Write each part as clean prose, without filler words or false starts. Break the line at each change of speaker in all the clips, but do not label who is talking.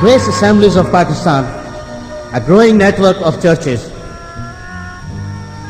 Grace Assemblies of Pakistan, a growing network of churches.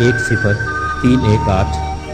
10318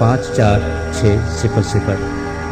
54600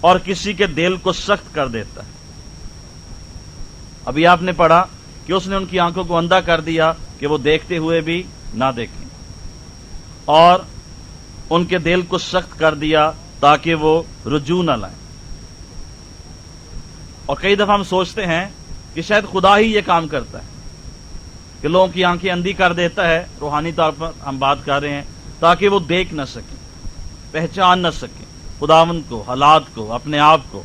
اور کسی کے دل کو سخت کر دیتا ہے۔ ابھی آپ نے پڑھا کہ اس نے ان کی آنکھوں کو اندھا کر دیا کہ وہ دیکھتے ہوئے بھی نہ دیکھیں، اور ان کے دل کو سخت کر دیا تاکہ وہ رجوع نہ لائیں۔ اور کئی دفعہ ہم سوچتے ہیں کہ شاید خدا ہی یہ کام کرتا ہے کہ لوگوں کی آنکھیں اندھی کر دیتا ہے، روحانی طور پر ہم بات کر رہے ہیں، تاکہ وہ دیکھ نہ سکیں، پہچان نہ سکیں خداوند کو، حالات کو، اپنے آپ کو۔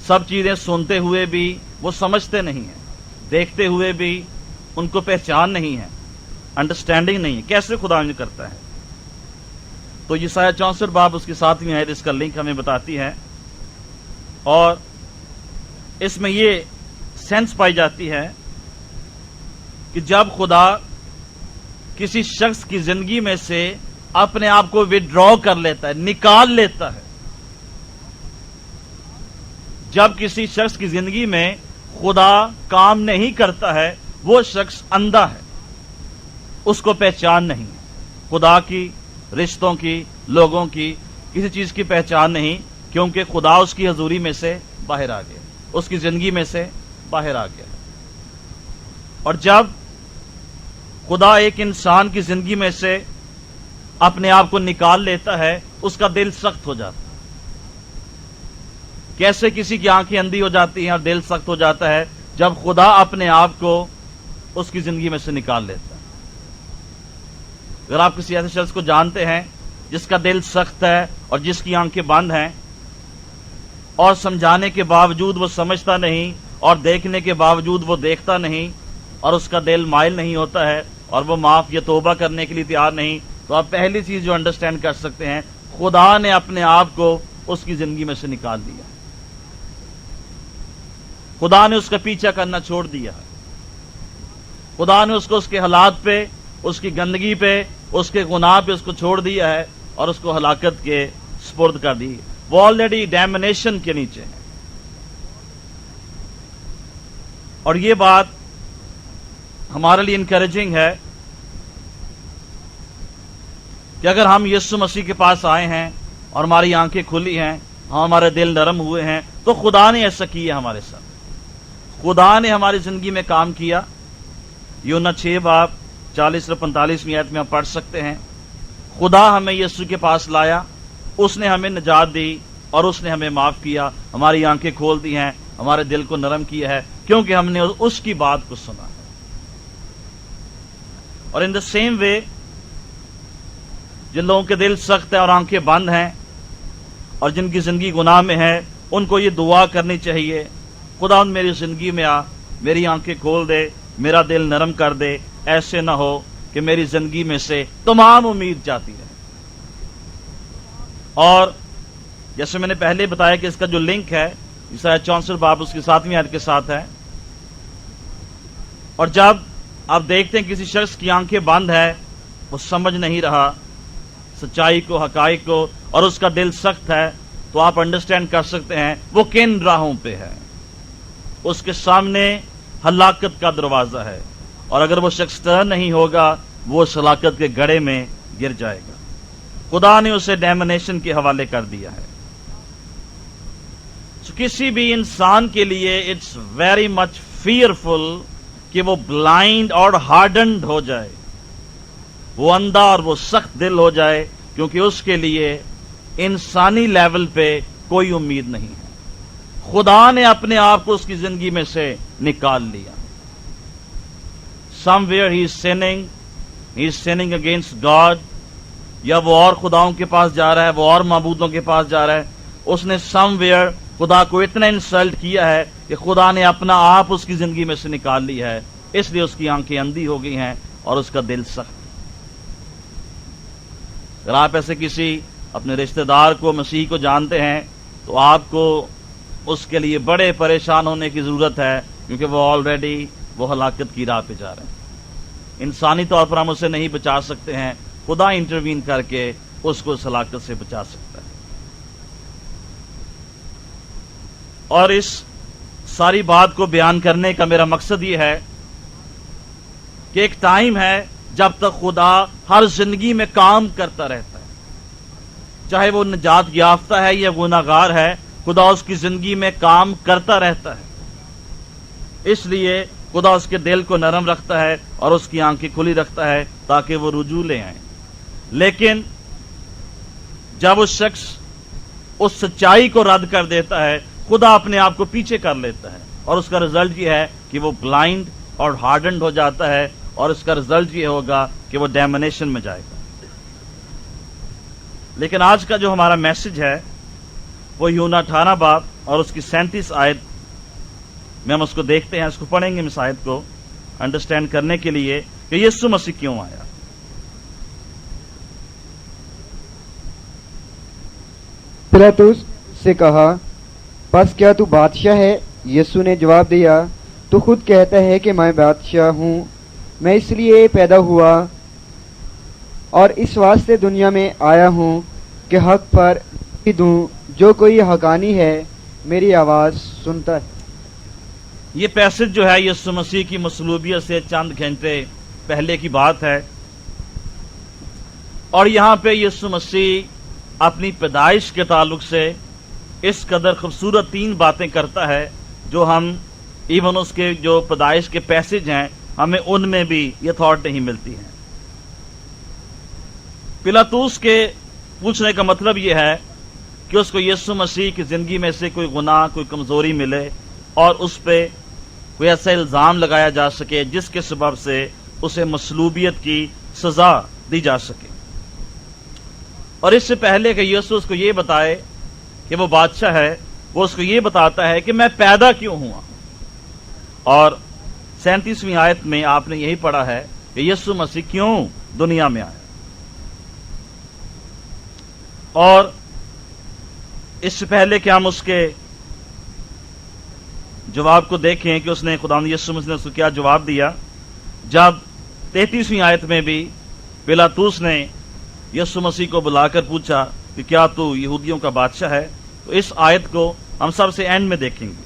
سب چیزیں سنتے ہوئے بھی وہ سمجھتے نہیں ہیں، دیکھتے ہوئے بھی ان کو پہچان نہیں ہے، انڈرسٹینڈنگ نہیں ہے۔ کیسے خداوند کرتا ہے؟ تو یسایہ 64 باب اس کی 7ویں آیت اس کا لنک ہمیں بتاتی ہے، اور اس میں یہ سینس پائی جاتی ہے کہ جب خدا کسی شخص کی زندگی میں سے اپنے آپ کو وڈرا کر لیتا ہے، نکال لیتا ہے، جب کسی شخص کی زندگی میں خدا کام نہیں کرتا ہے، وہ شخص اندھا ہے، اس کو پہچان نہیں ہے، خدا کی، رشتوں کی، لوگوں کی، کسی چیز کی پہچان نہیں، کیونکہ خدا اس کی حضوری میں سے باہر آ گیا، اس کی زندگی میں سے باہر آ گیا۔ اور جب خدا ایک انسان کی زندگی میں سے اپنے آپ کو نکال لیتا ہے، اس کا دل سخت ہو جاتا ہے۔ کیسے کسی کی آنکھیں اندھی ہو جاتی ہیں اور دل سخت ہو جاتا ہے؟ جب خدا اپنے آپ کو اس کی زندگی میں سے نکال لیتا ہے۔ اگر آپ کسی ایسے شخص کو جانتے ہیں جس کا دل سخت ہے اور جس کی آنکھیں بند ہیں، اور سمجھانے کے باوجود وہ سمجھتا نہیں، اور دیکھنے کے باوجود وہ دیکھتا نہیں، اور اس کا دل مائل نہیں ہوتا ہے، اور وہ معاف یا توبہ کرنے کے لیے تیار نہیں، تو آپ پہلی چیز جو انڈرسٹینڈ کر سکتے ہیں، خدا نے اپنے آپ کو اس کی زندگی میں سے نکال دیا، خدا نے اس کا پیچھا کرنا چھوڑ دیا ہے، خدا نے اس کو اس کے حالات پہ، اس کی گندگی پہ، اس کے گناہ پہ اس کو چھوڑ دیا ہے، اور اس کو ہلاکت کے سپرد کر دی۔ وہ آلریڈی ڈیمنیشن کے نیچے ہے۔ اور یہ بات ہمارے لیے انکریجنگ ہے کہ اگر ہم یسوع مسیح کے پاس آئے ہیں اور ہماری آنکھیں کھلی ہیں، ہمارے دل نرم ہوئے ہیں، تو خدا نے ایسا کیا ہمارے ساتھ، خدا نے ہماری زندگی میں کام کیا۔ یونا 6 باب 40 اور 45 آیت میں ہم پڑھ سکتے ہیں، خدا ہمیں یسوع کے پاس لایا، اس نے ہمیں نجات دی، اور اس نے ہمیں معاف کیا، ہماری آنکھیں کھول دی ہیں، ہمارے دل کو نرم کیا ہے، کیونکہ ہم نے اس کی بات کو سنا ہے۔ اور ان دا سیم وے جن لوگوں کے دل سخت ہے اور آنکھیں بند ہیں اور جن کی زندگی گناہ میں ہے، ان کو یہ دعا کرنی چاہیے، خدا میری زندگی میں آ، میری آنکھیں کھول دے، میرا دل نرم کر دے، ایسے نہ ہو کہ میری زندگی میں سے تمام امید جاتی رہے۔ اور جیسے میں نے پہلے بتایا کہ اس کا جو لنک ہے یسایہ 64 باب اس کی 7ویں آیت کے ساتھ ہے۔ اور جب آپ دیکھتے ہیں کسی شخص کی آنکھیں بند ہے، وہ سمجھ نہیں رہا سچائی کو، حقائق کو، اور اس کا دل سخت ہے، تو آپ انڈرسٹینڈ کر سکتے ہیں وہ کن راہوں پہ ہے۔ اس کے سامنے ہلاکت کا دروازہ ہے، اور اگر وہ شخص ٹرن نہیں ہوگا، وہ اس ہلاکت کے گڑھے میں گر جائے گا۔ خدا نے اسے ڈیمنیشن کے حوالے کر دیا ہے۔ کسی بھی انسان کے لیے اٹس ویری مچ فیئرفل کہ وہ بلائنڈ اور ہارڈنڈ ہو جائے، وہ اندھا اور وہ سخت دل ہو جائے، کیونکہ اس کے لیے انسانی لیول پہ کوئی امید نہیں ہے۔ خدا نے اپنے آپ کو اس کی زندگی میں سے نکال لیا۔ somewhere he is sinning against God، یا وہ اور خداؤں کے پاس جا رہا ہے، وہ اور معبودوں کے پاس جا رہا ہے۔ اس نے somewhere خدا کو اتنا انسلٹ کیا ہے کہ خدا نے اپنا آپ اس کی زندگی میں سے نکال لی ہے، اس لیے اس کی آنکھیں اندھی ہو گئی ہیں اور اس کا دل سخت۔ اگر آپ ایسے کسی اپنے رشتہ دار کو، مسیح کو جانتے ہیں، تو آپ کو اس کے لیے بڑے پریشان ہونے کی ضرورت ہے، کیونکہ وہ آلریڈی وہ ہلاکت کی راہ پہ جا رہے ہیں۔ انسانی طور پر ہم اسے نہیں بچا سکتے ہیں، خدا انٹروین کر کے اس کو اس ہلاکت سے بچا سکتا ہے۔ اور اس ساری بات کو بیان کرنے کا میرا مقصد یہ ہے کہ ایک ٹائم ہے جب تک خدا ہر زندگی میں کام کرتا رہتا ہے، چاہے وہ نجات یافتہ ہے یا گناہگار ہے، خدا اس کی زندگی میں کام کرتا رہتا ہے۔ اس لیے خدا اس کے دل کو نرم رکھتا ہے اور اس کی آنکھیں کھلی رکھتا ہے تاکہ وہ رجوع لے آئیں۔ لیکن جب اس شخص اس سچائی کو رد کر دیتا ہے، خدا اپنے آپ کو پیچھے کر لیتا ہے، اور اس کا رزلٹ یہ ہے کہ وہ بلائنڈ اور ہارڈنڈ ہو جاتا ہے، اور اس کا رزلٹ یہ ہوگا کہ وہ ڈیمونیشن میں جائے گا۔ لیکن آج کا جو ہمارا میسج ہے وہ یونا 18 باب اور اس کی 37 آیت میں ہم اس کو دیکھتے ہیں، اس کو پڑھیں گے اس آیت کو انڈرسٹینڈ کرنے کے لیے کہ یسوع مسیح کیوں آیا۔
پلاطس سے کہا، پس کیا تو بادشاہ ہے؟ یسوع نے جواب دیا، تو خود کہتا ہے کہ میں بادشاہ ہوں۔ میں اس لیے پیدا ہوا اور اس واسطے دنیا میں آیا ہوں کہ حق پر دوں، جو کوئی حقانی ہے میری آواز سنتا ہے۔
یہ پیسج جو ہے یسوع مسیح کی مصلوبیت سے چند گھنٹے پہلے کی بات ہے، اور یہاں پہ یسوع مسیح اپنی پیدائش کے تعلق سے اس قدر خوبصورت 3 باتیں کرتا ہے جو ہم ایون اس کے جو پیدائش کے پیسج ہیں ہمیں ان میں بھی یہ تھاٹ نہیں ملتی ہیں۔ پلاطس کے پوچھنے کا مطلب یہ ہے کہ اس کو یسوع مسیح کی زندگی میں سے کوئی گناہ، کوئی کمزوری ملے اور اس پہ کوئی ایسا الزام لگایا جا سکے جس کے سبب سے اسے مصلوبیت کی سزا دی جا سکے، اور اس سے پہلے کہ یسوع اس کو یہ بتائے کہ وہ بادشاہ ہے، وہ اس کو یہ بتاتا ہے کہ میں پیدا کیوں ہوا۔ اور 37ویں آیت میں آپ نے یہی پڑھا ہے کہ یسوع مسیح کیوں دنیا میں آیا، اور اس سے پہلے کہ ہم اس کے جواب کو دیکھیں کہ اس نے خداوند یسوع مسیح نے اس کو کیا جواب دیا، جب 33ویں آیت میں بھی پلاطس نے یسوع مسیح کو بلا کر پوچھا کہ کیا تو یہودیوں کا بادشاہ ہے، تو اس آیت کو ہم سب سے اینڈ میں دیکھیں گے۔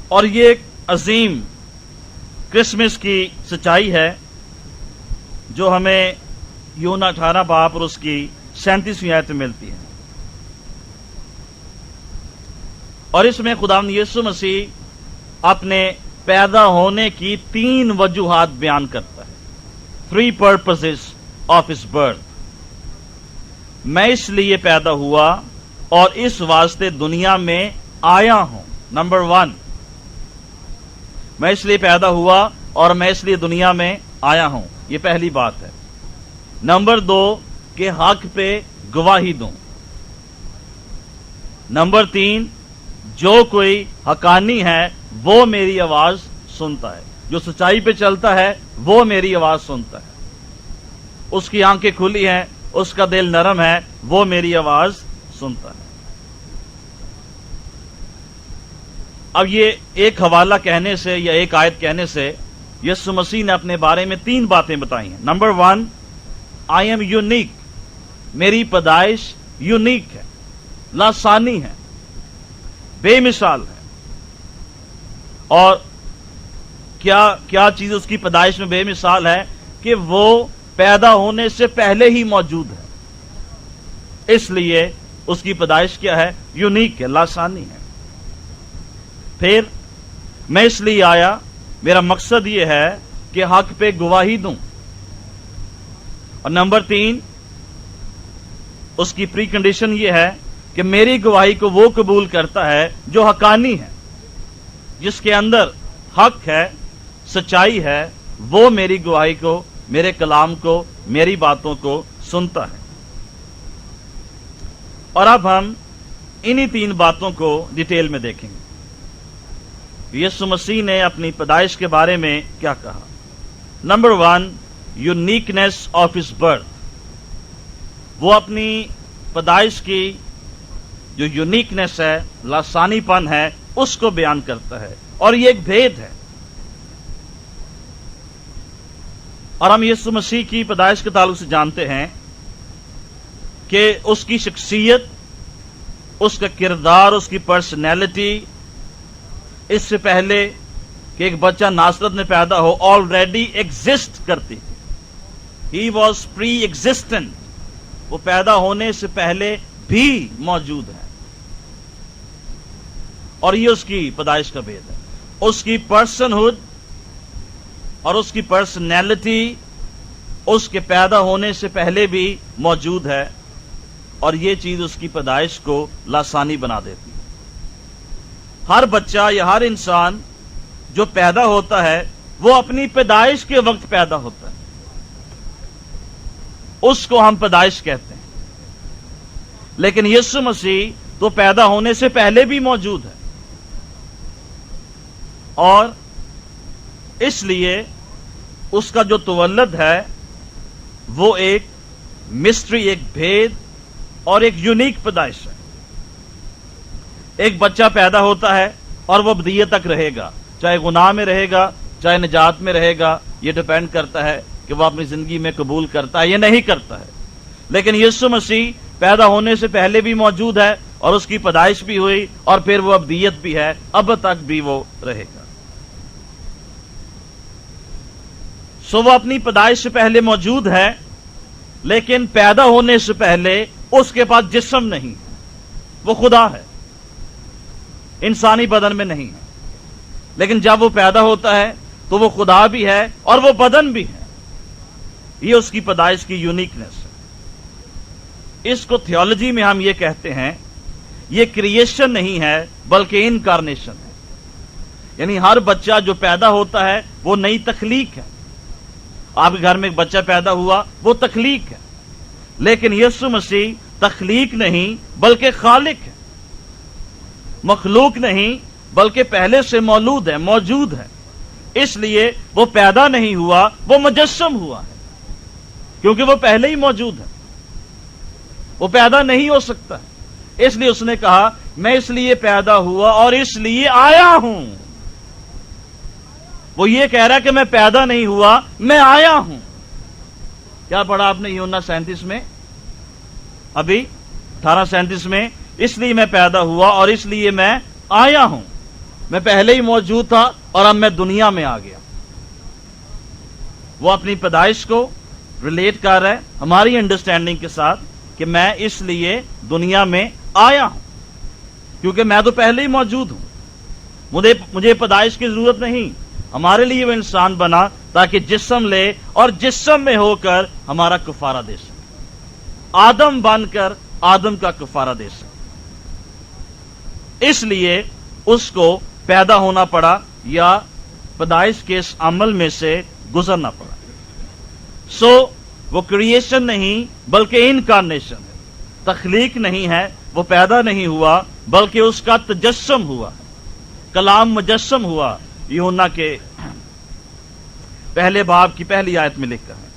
اور یہ ایک عظیم کرسمس کی سچائی ہے جو ہمیں یونا 18 باب اور اس کی 37ویں آیت میں ملتی ہے، اور اس میں خداوند یسوع مسیح اپنے پیدا ہونے کی 3 وجوہات بیان کرتا ہے۔ 3 purposes of his birth۔ میں اس لیے پیدا ہوا اور اس واسطے دنیا میں آیا ہوں۔ نمبر 1، میں اس لیے پیدا ہوا اور میں اس لیے دنیا میں آیا ہوں، یہ پہلی بات ہے۔ نمبر 2، کہ حق پہ گواہی دوں۔ نمبر 3، جو کوئی حقانی ہے وہ میری آواز سنتا ہے، جو سچائی پہ چلتا ہے وہ میری آواز سنتا ہے، اس کی آنکھیں کھلی ہیں، اس کا دل نرم ہے، وہ میری آواز سنتا ہے۔ اب یہ ایک حوالہ کہنے سے یا ایک آیت کہنے سے یسوع مسیح نے اپنے بارے میں 3 باتیں بتائی ہیں۔ نمبر 1، آئی ایم یونیک، میری پیدائش یونیک ہے، لاسانی ہے، بے مثال ہے۔ اور کیا چیز اس کی پیدائش میں بے مثال ہے؟ کہ وہ پیدا ہونے سے پہلے ہی موجود ہے، اس لیے اس کی پیدائش کیا ہے؟ یونیک ہے، لاسانی ہے۔ پھر میں اس لیے آیا، میرا مقصد یہ ہے کہ حق پہ گواہی دوں۔ اور نمبر 3، اس کی پری کنڈیشن یہ ہے کہ میری گواہی کو وہ قبول کرتا ہے جو حقانی ہے، جس کے اندر حق ہے، سچائی ہے، وہ میری گواہی کو، میرے کلام کو، میری باتوں کو سنتا ہے۔ اور اب ہم انہی 3 باتوں کو ڈیٹیل میں دیکھیں گے۔ یسوع مسیح نے اپنی پیدائش کے بارے میں کیا کہا؟ Number 1، uniqueness of his birth. وہ اپنی پیدائش کی جو یونیکنیس ہے، لاسانی پن ہے، اس کو بیان کرتا ہے، اور یہ ایک بھید ہے۔ اور ہم یسوع مسیح کی پیدائش کے تعلق سے جانتے ہیں کہ اس کی شخصیت، اس کا کردار، اس کی پرسنالٹی اس سے پہلے کہ ایک بچہ ناصرت میں پیدا ہو آلریڈی ایگزسٹ کرتی تھی۔ He was pre existent. وہ پیدا ہونے سے پہلے بھی موجود ہے، اور یہ اس کی پیدائش کا بھید ہے۔ اس کی پرسن ہوڈ اور اس کی پرسنالٹی اس کے پیدا ہونے سے پہلے بھی موجود ہے، اور یہ چیز اس کی پیدائش کو لاسانی بنا دیتی ہے۔ ہر بچہ یا ہر انسان جو پیدا ہوتا ہے وہ اپنی پیدائش کے وقت پیدا ہوتا ہے، اس کو ہم پیدائش کہتے ہیں۔ لیکن یسوع مسیح تو پیدا ہونے سے پہلے بھی موجود ہے، اور اس لیے اس کا جو تولد ہے وہ ایک مسٹری، ایک بھید اور ایک یونیک پیدائش ہے۔ ایک بچہ پیدا ہوتا ہے اور وہ ابدیت تک رہے گا، چاہے گناہ میں رہے گا چاہے نجات میں رہے گا، یہ ڈیپینڈ کرتا ہے کہ وہ اپنی زندگی میں قبول کرتا ہے یا نہیں کرتا ہے۔ لیکن یسوع مسیح پیدا ہونے سے پہلے بھی موجود ہے، اور اس کی پیدائش بھی ہوئی، اور پھر وہ ابدیت بھی ہے، اب تک بھی وہ رہے گا۔ سو وہ اپنی پیدائش سے پہلے موجود ہے، لیکن پیدا ہونے سے پہلے اس کے پاس جسم نہیں ہے، وہ خدا ہے، انسانی بدن میں نہیں ہے۔ لیکن جب وہ پیدا ہوتا ہے تو وہ خدا بھی ہے اور وہ بدن بھی ہے۔ یہ اس کی پیدائش کی یونیکنس ہے۔ اس کو تھیولوجی میں ہم یہ کہتے ہیں، یہ کریشن نہیں ہے بلکہ انکارنیشن ہے۔ یعنی ہر بچہ جو پیدا ہوتا ہے وہ نئی تخلیق ہے۔ آپ کے گھر میں ایک بچہ پیدا ہوا، وہ تخلیق ہے، لیکن یسوع مسیح تخلیق نہیں بلکہ خالق ہے، مخلوق نہیں بلکہ پہلے سے مولود ہے، موجود ہے۔ اس لیے وہ پیدا نہیں ہوا، وہ مجسم ہوا ہے، کیونکہ وہ پہلے ہی موجود ہے، وہ پیدا نہیں ہو سکتا ہے۔ اس لیے اس نے کہا، میں اس لیے پیدا ہوا اور اس لیے آیا ہوں۔ وہ یہ کہہ رہا ہے کہ میں پیدا نہیں ہوا، میں آیا ہوں۔ کیا پڑھا آپ نے یوحنا 37 میں؟ ابھی 18:37 میں، اس لیے میں پیدا ہوا اور اس لیے میں آیا ہوں۔ میں پہلے ہی موجود تھا اور اب میں دنیا میں آ گیا۔ وہ اپنی پیدائش کو ریلیٹ کر رہا ہے ہماری انڈرسٹینڈنگ کے ساتھ کہ میں اس لیے دنیا میں آیا ہوں کیونکہ میں تو پہلے ہی موجود ہوں، مجھے پیدائش کی ضرورت نہیں۔ ہمارے لیے وہ انسان بنا تاکہ جسم لے اور جسم میں ہو کر ہمارا کفارہ دے سکے، آدم بن کر آدم کا کفارہ دے سکے۔ اس لیے اس کو پیدا ہونا پڑا یا پیدائش کے اس عمل میں سے گزرنا پڑا۔ سو وہ کریشن نہیں بلکہ انکارنیشن ہے، تخلیق نہیں ہے، وہ پیدا نہیں ہوا بلکہ اس کا تجسم ہوا، کلام مجسم ہوا۔ یوحنا کے پہلے باب کی پہلی آیت میں لکھا ہے۔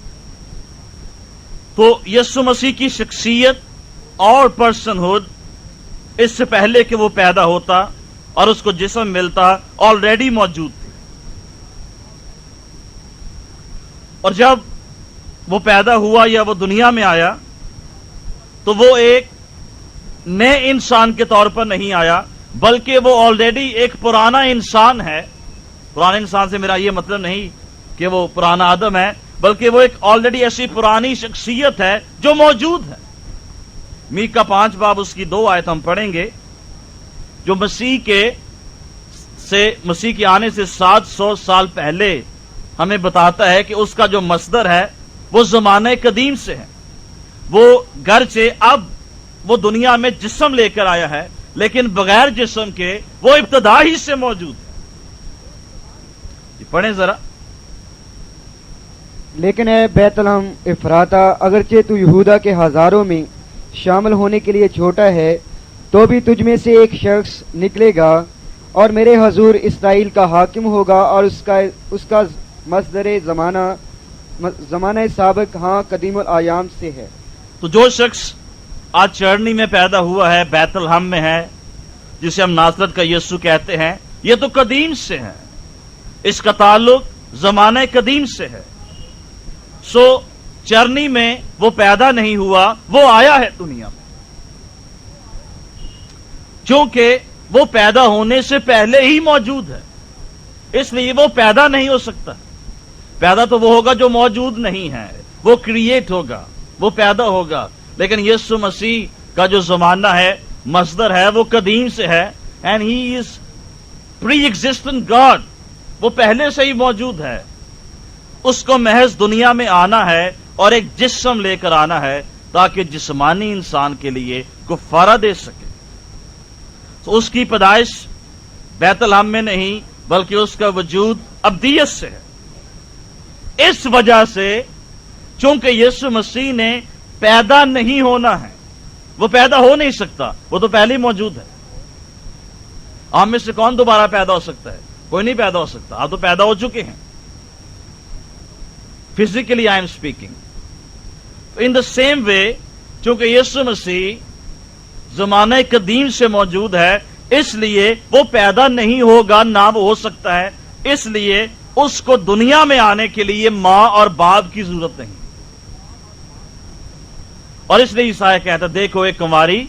تو یسوع مسیح کی شخصیت اور پرسن ہوڈ اس سے پہلے کہ وہ پیدا ہوتا اور اس کو جسم ملتا آلریڈی موجود تھی، اور جب وہ پیدا ہوا یا وہ دنیا میں آیا تو وہ ایک نئے انسان کے طور پر نہیں آیا بلکہ وہ آلریڈی ایک پرانا انسان ہے۔ پرانے انسان سے میرا یہ مطلب نہیں کہ وہ پرانا آدم ہے، بلکہ وہ ایک آلریڈی ایسی پرانی شخصیت ہے جو موجود ہے۔ میکا 5 باب اس کی 2 آیت ہم پڑھیں گے، جو مسیح کے آنے سے 700 سال پہلے ہمیں بتاتا ہے کہ اس کا جو مصدر ہے وہ زمانہ قدیم سے ہے۔ وہ گرچہ اب وہ دنیا میں جسم لے کر آیا ہے لیکن بغیر جسم کے وہ ابتدا ہی سے موجود ہے۔ پڑھیں ذرا۔
لیکن اے بیت لحم افراطہ، اگرچہ تو یہودا کے ہزاروں میں شامل ہونے کے لیے چھوٹا ہے، تو بھی تجھ میں سے ایک شخص نکلے گا اور میرے حضور اسرائیل کا حاکم ہوگا، اور اس کا مصدر زمانہ سابق ہاں قدیم الایام سے ہے۔
تو جو شخص آج چرنی میں پیدا ہوا ہے، بیت لحم میں ہے، جسے ہم ناصرت کا یسوع کہتے ہیں، یہ تو قدیم سے ہے، اس کا تعلق زمانہ قدیم سے ہے۔ سو چرنی میں وہ پیدا نہیں ہوا، وہ آیا ہے دنیا میں، چونکہ وہ پیدا ہونے سے پہلے ہی موجود ہے، اس لیے وہ پیدا نہیں ہو سکتا۔ پیدا تو وہ ہوگا جو موجود نہیں ہے، وہ کریٹ ہوگا، وہ پیدا ہوگا۔ لیکن یسوع مسیح کا جو زمانہ ہے، مصدر ہے، وہ قدیم سے ہے. And he is pre existent God, وہ پہلے سے ہی موجود ہے. اس کو محض دنیا میں آنا ہے اور ایک جسم لے کر آنا ہے تاکہ جسمانی انسان کے لیے کفارہ دے سکے. تو اس کی پیدائش بیت لحم میں نہیں بلکہ اس کا وجود ابدیت سے ہے. اس وجہ سے چونکہ یسوع مسیح نے پیدا نہیں ہونا ہے، وہ پیدا ہو نہیں سکتا، وہ تو پہلے ہی موجود ہے. آپ میں سے کون دوبارہ پیدا ہو سکتا ہے؟ کوئی نہیں پیدا ہو سکتا. آپ تو پیدا ہو چکے ہیں. Physically I am speaking. In the same way چونکہ یسوع مسیح زمانہ قدیم سے موجود ہے، اس لیے وہ پیدا نہیں ہوگا، نہ وہ ہو سکتا ہے. اس لیے اس کو دنیا میں آنے کے لیے ماں اور باپ کی ضرورت نہیں. اور اس لیے عیسائی کہتا ہے دیکھو ایک کنواری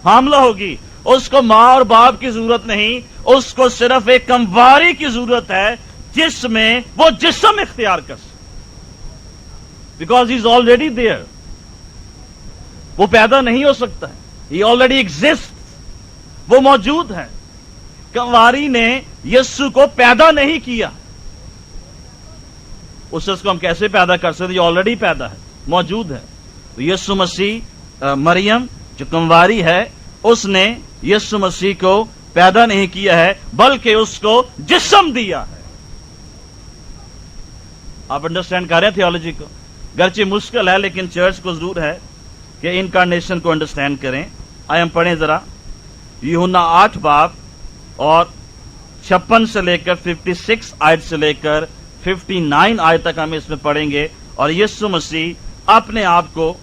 حاملہ ہوگی. اس کو ماں اور باپ کی ضرورت نہیں، اس کو صرف ایک کنواری کی ضرورت ہے جس میں وہ جسم اختیار کر سکے. Because he is already there. وہ پیدا نہیں ہو سکتا ہے. ہی آلریڈی ایگزسٹ، وہ موجود ہے. کنواری نے یسوع کو پیدا نہیں کیا. اس کو ہم کیسے پیدا کر سکتے؟ یہ آلریڈی پیدا ہے، موجود ہے. تو یسوع مسیح، مریم جو کنواری ہے، اس نے یسوع مسیح کو پیدا نہیں کیا ہے بلکہ اس کو جسم دیا ہے. آپ انڈرسٹینڈ کر رہے ہیں تھیولوجی کو؟ گرچہ مشکل ہے لیکن چرچ کو ضرور ہے کہ انکارنیشن کو انڈرسٹینڈ کریں. آئے ہم پڑھیں ذرا یوحنا 8 باب اور 56 سے لے کر 56 آیت سے لے کر 59 آیت تک ہم اس میں پڑھیں گے. اور یسوع مسیح اپنے آپ کو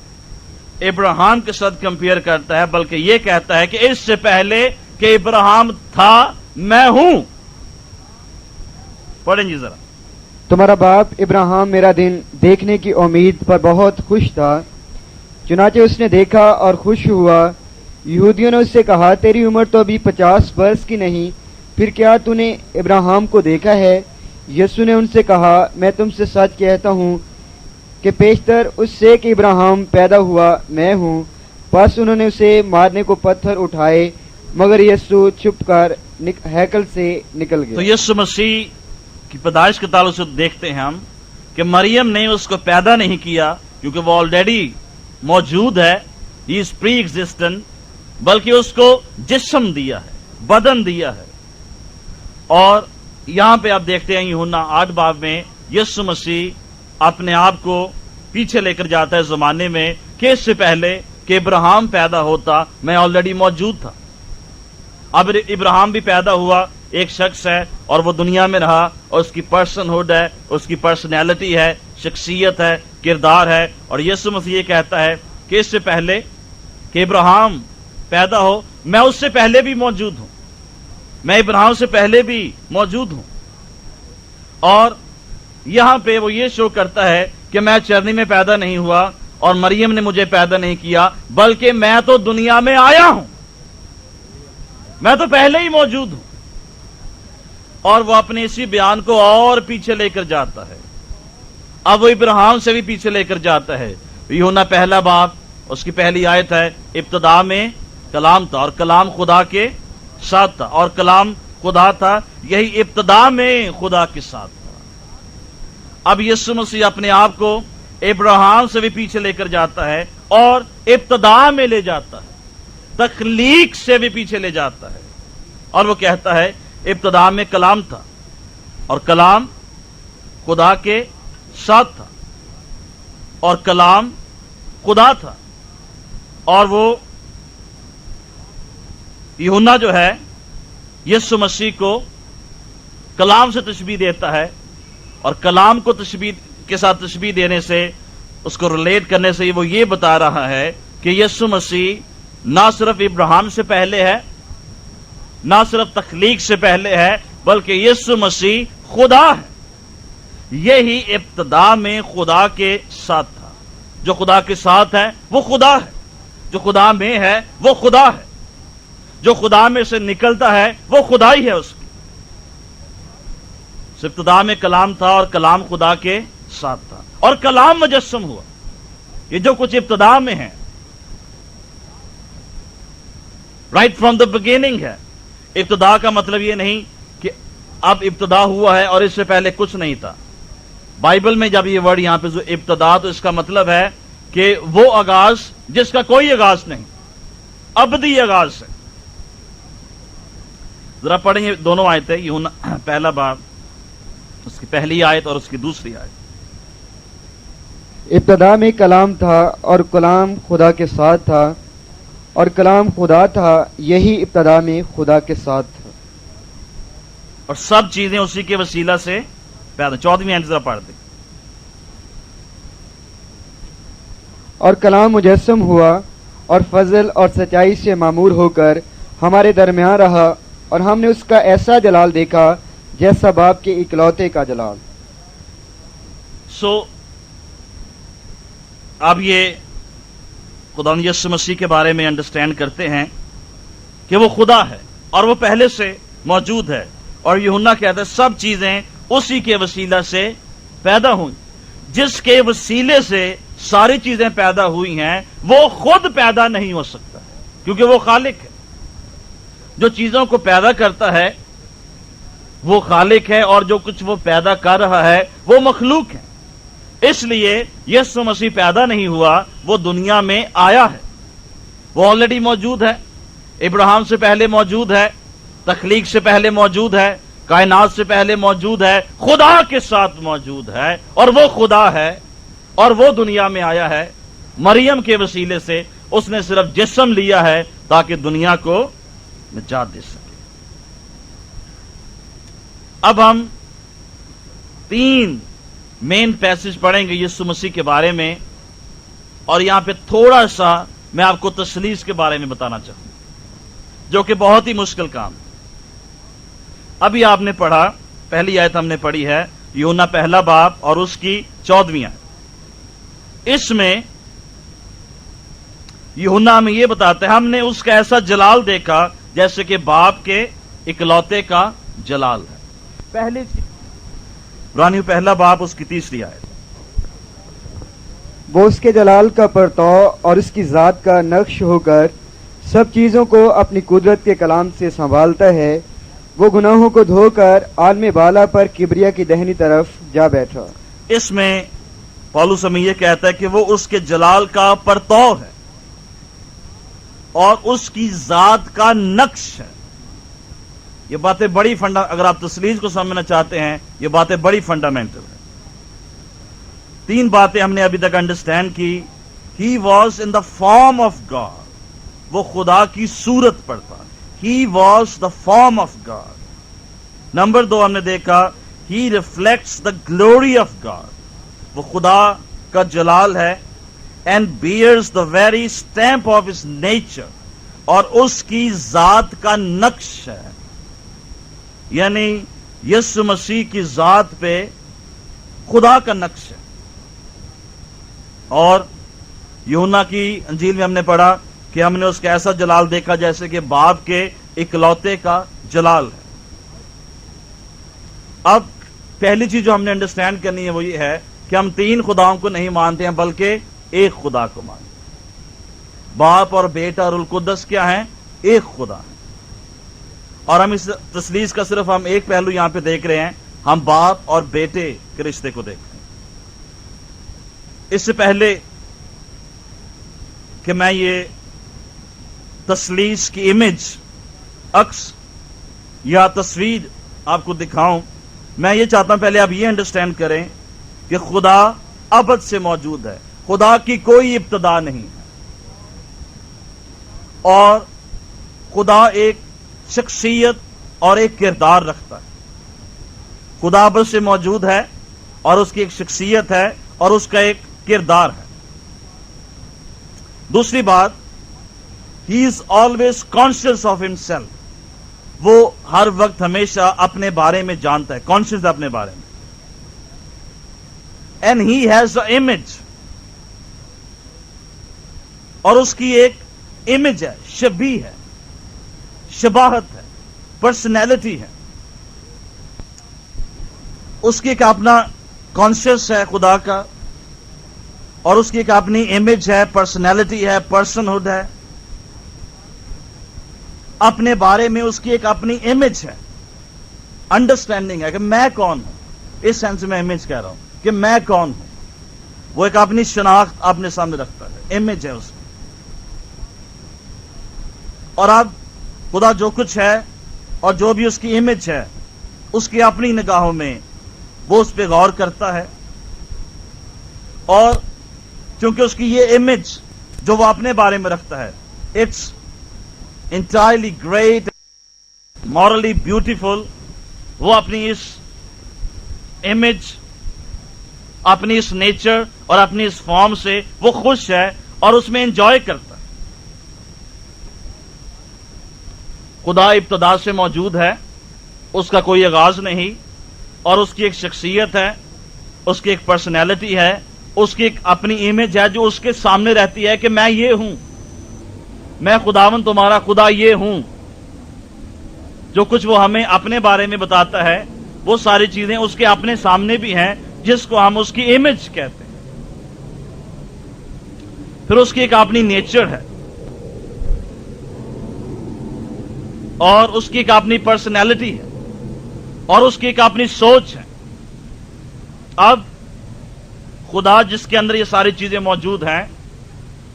ابراہیم کے ساتھ کمپیئر کرتا ہے، بلکہ یہ کہتا ہے کہ اس سے پہلے کہ ابراہیم تھا میں ہوں. پڑھیں جی ذرا.
تمہارا باپ ابراہیم میرا دن دیکھنے کی امید پر بہت خوش تھا، چنانچہ اس نے دیکھا اور خوش ہوا. یہودیوں نے اس سے کہا تیری عمر تو ابھی 50 برس کی نہیں، پھر کیا تو نے ابراہیم کو دیکھا ہے؟ یسوع نے ان سے کہا میں تم سے سچ کہتا ہوں کہ پیشتر اس سے کہ ابراہیم پیدا ہوا میں ہوں. پس انہوں نے اسے مارنے کو پتھر اٹھائے، مگر یسوع چھپ کر ہیکل سے نکل گیا.
تو یسوع مسیح کی پیدائش کے تعلق سے دیکھتے ہیں ہم کہ مریم نے اس کو پیدا نہیں کیا کیونکہ وہ آلریڈی موجود ہے. ہی از پری ایگزسٹنٹ، بلکہ اس کو جسم دیا ہے، بدن دیا ہے. اور یہاں پہ آپ دیکھتے ہیں یوحنا 8 باب میں یسوع مسیح اپنے آپ کو پیچھے لے کر جاتا ہے زمانے میں کہ اس سے پہلے کہ ابراہیم پیدا ہوتا میں آلریڈی موجود تھا. اب ابراہیم بھی پیدا ہوا، ایک شخص ہے اور وہ دنیا میں رہا، اور اس کی پرسن ہوڈ ہے، اس کی پرسنالٹی ہے، شخصیت ہے، کردار ہے. اور یسوع مسیح یہ کہتا ہے کہ اس سے پہلے کہ ابراہیم پیدا ہو میں اس سے پہلے بھی موجود ہوں، میں ابراہیم سے پہلے بھی موجود ہوں. اور یہاں پہ وہ یہ شو کرتا ہے کہ میں چرنی میں پیدا نہیں ہوا اور مریم نے مجھے پیدا نہیں کیا، بلکہ میں تو دنیا میں آیا ہوں، میں تو پہلے ہی موجود ہوں. اور وہ اپنے اسی بیان کو اور پیچھے لے کر جاتا ہے. اب وہ ابراہیم سے بھی پیچھے لے کر جاتا ہے. یوحنا 1 باب اس کی پہلی آیت ہے ابتدا میں کلام تھا اور کلام خدا کے ساتھ تھا اور کلام خدا تھا، یہی ابتدا میں خدا کے ساتھ تھا. اب یسوع مسیح اپنے آپ کو ابراہیم سے بھی پیچھے لے کر جاتا ہے اور ابتدا میں لے جاتا ہے، تخلیق سے بھی پیچھے لے جاتا ہے. اور وہ کہتا ہے ابتدا میں کلام تھا اور کلام خدا کے ساتھ تھا اور کلام خدا تھا. اور وہ یوحنا جو ہے یسوع مسیح کو کلام سے تشبیہ دیتا ہے، اور کلام کو تشبیہ کے ساتھ تشبیہ دینے سے، اس کو ریلیٹ کرنے سے وہ یہ بتا رہا ہے کہ یسوع مسیح نہ صرف ابراہیم سے پہلے ہے، نہ صرف تخلیق سے پہلے ہے، بلکہ یسوع مسیح خدا ہے. یہی ابتدا میں خدا کے ساتھ تھا. جو خدا کے ساتھ ہے وہ خدا ہے، جو خدا میں ہے وہ خدا ہے، جو خدا میں سے نکلتا ہے وہ خدا ہی ہے اس کی. ابتدا میں کلام تھا اور کلام خدا کے ساتھ تھا اور کلام مجسم ہوا. یہ جو کچھ ابتدا میں ہے رائٹ فرام دا بگیننگ ہے. ابتدا کا مطلب یہ نہیں کہ اب ابتدا ہوا ہے اور اس سے پہلے کچھ نہیں تھا. بائبل میں جب یہ ورڈ یہاں پہ ابتدا، تو اس کا مطلب ہے کہ وہ آغاز جس کا کوئی آغاز نہیں، ابدی آغاز ہے. ذرا پڑھیں یہ دونوں آیتیں، یوحنا پہلا باب اس کی پہلی آیت اور اس کی دوسری آیت.
ابتدا میں کلام تھا اور کلام خدا کے ساتھ تھا اور کلام خدا تھا، یہی ابتدا میں خدا کے ساتھ تھا.
اور سب چیزیں اسی کے وسیلہ سے پیدا. 14ویں آیت ذرا پڑھ دیں.
اور کلام مجسم ہوا اور فضل اور سچائی سے معمور ہو کر ہمارے درمیان رہا، اور ہم نے اس کا ایسا جلال دیکھا جیسا باپ کے اکلوتے کا جلال.
سو اب یہ خدا یسوع مسیح کے بارے میں انڈرسٹینڈ کرتے ہیں کہ وہ خدا ہے اور وہ پہلے سے موجود ہے. اور یوحنا کہتا ہے سب چیزیں اسی کے وسیلہ سے پیدا ہوئی. جس کے وسیلے سے ساری چیزیں پیدا ہوئی ہیں وہ خود پیدا نہیں ہو سکتا کیونکہ وہ خالق ہے. جو چیزوں کو پیدا کرتا ہے وہ خالق ہے، اور جو کچھ وہ پیدا کر رہا ہے وہ مخلوق ہے. اس لیے یسوع مسیح پیدا نہیں ہوا، وہ دنیا میں آیا ہے. وہ آلریڈی موجود ہے، ابراہیم سے پہلے موجود ہے، تخلیق سے پہلے موجود ہے، کائنات سے پہلے موجود ہے، خدا کے ساتھ موجود ہے، اور وہ خدا ہے اور وہ دنیا میں آیا ہے. مریم کے وسیلے سے اس نے صرف جسم لیا ہے تاکہ دنیا کو نجات دے سکے. اب ہم 3 مین پیسج پڑھیں گے یسوع مسیح کے بارے میں، اور یہاں پہ تھوڑا سا میں آپ کو تثلیث کے بارے میں بتانا چاہوں جو کہ بہت ہی مشکل کام. ابھی آپ نے پڑھا، پہلی آیت ہم نے پڑھی ہے یوحنا پہلا باب اور اس کی 14ویں آیت. اس میں یوحنا ہمیں یہ بتاتا ہے ہم نے اس کا ایسا جلال دیکھا جیسے کہ باپ کے اکلوتے کا جلال ہے. پہلی عبرانیوں پہلا باب اس کی 3 آیت.
وہ اس کے جلال کا پرتو اور اس کی ذات کا نقش ہو کر سب چیزوں کو اپنی قدرت کے کلام سے سنبھالتا ہے. وہ گناہوں کو دھو کر عالم بالا پر کبریا کی دہنی طرف جا بیٹھا.
اس میں پولس ہمیں یہ کہتا ہے کہ وہ اس کے جلال کا پرتو ہے اور اس کی ذات کا نقش ہے. یہ باتیں بڑی اگر آپ تثلیث کو سمجھنا چاہتے ہیں یہ باتیں بڑی فنڈامنٹل ہیں. 3 باتیں ہم نے ابھی تک انڈرسٹینڈ کی. He was in the form of God, وہ خدا کی صورت پر تھا. He was the form of God. Number 2 ہم نے دیکھا he reflects the glory of God, وہ خدا کا جلال ہے. And bears the very stamp of his nature, اور اس کی ذات کا نقش ہے. یعنی یسوع مسیح کی ذات پہ خدا کا نقش ہے. اور یوحنا کی انجیل میں ہم نے پڑھا کہ ہم نے اس کا ایسا جلال دیکھا جیسے کہ باپ کے اکلوتے کا جلال ہے. اب پہلی چیز جو ہم نے انڈرسٹینڈ کرنی ہے وہ یہ ہے کہ ہم 3 خداؤں کو نہیں مانتے ہیں بلکہ ایک خدا کو مانتے ہیں. باپ اور بیٹا اور القدس کیا ہیں؟ ایک خدا ہے. اور ہم اس تثلیث کا صرف ہم ایک پہلو یہاں پہ دیکھ رہے ہیں، ہم باپ اور بیٹے کے رشتے کو دیکھ رہے ہیں. اس سے پہلے کہ میں یہ تثلیث کی امیج، عکس یا تصویر آپ کو دکھاؤں، میں یہ چاہتا ہوں پہلے آپ یہ انڈرسٹینڈ کریں کہ خدا ابد سے موجود ہے. خدا کی کوئی ابتدا نہیں ہے، اور خدا ایک شخصیت اور ایک کردار رکھتا ہے. خدا ابد سے موجود ہے اور اس کی ایک شخصیت ہے اور اس کا ایک کردار ہے. دوسری بات، he is always conscious of himself, وہ ہر وقت ہمیشہ اپنے بارے میں جانتا ہے، کانشیس ہے اپنے بارے میں. And he has a image, اور اس کی ایک امیج ہے، شبیہ ہے، شباہت ہے، پرسنالٹی ہے. اس کی ایک اپنا کانشیس ہے خدا کا، اور اس کی ایک اپنی امیج ہے، پرسنالٹی ہے، پرسن ہوڈ ہے. اپنے بارے میں اس کی ایک اپنی امیج ہے، انڈرسٹینڈنگ ہے کہ میں کون ہوں. اس سینس میں امیج کہہ رہا ہوں کہ میں کون ہوں. وہ ایک اپنی شناخت اپنے سامنے رکھتا ہے، امیج ہے اس کی. اور اب خدا جو کچھ ہے اور جو بھی اس کی امیج ہے، اس کی اپنی نگاہوں میں وہ اس پہ غور کرتا ہے. اور چونکہ اس کی یہ امیج جو وہ اپنے بارے میں رکھتا ہے، it's entirely great, morally beautiful, وہ اپنی اس امیج، اپنی اس نیچر اور اپنی اس فارم سے وہ خوش ہے اور اس میں انجوائے کرتا ہے. خدا ابتدا سے موجود ہے، اس کا کوئی آغاز نہیں، اور اس کی ایک شخصیت ہے، اس کی ایک پرسنالٹی ہے، اس کی ایک اپنی امیج ہے جو اس کے سامنے رہتی ہے کہ میں یہ ہوں، میں خداوند تمہارا خدا یہ ہوں. جو کچھ وہ ہمیں اپنے بارے میں بتاتا ہے وہ ساری چیزیں اس کے اپنے سامنے بھی ہیں، جس کو ہم اس کی امیج کہتے ہیں. پھر اس کی ایک اپنی نیچر ہے اور اس کی ایک اپنی پرسنالٹی ہے اور اس کی ایک اپنی سوچ ہے. اب خدا جس کے اندر یہ ساری چیزیں موجود ہیں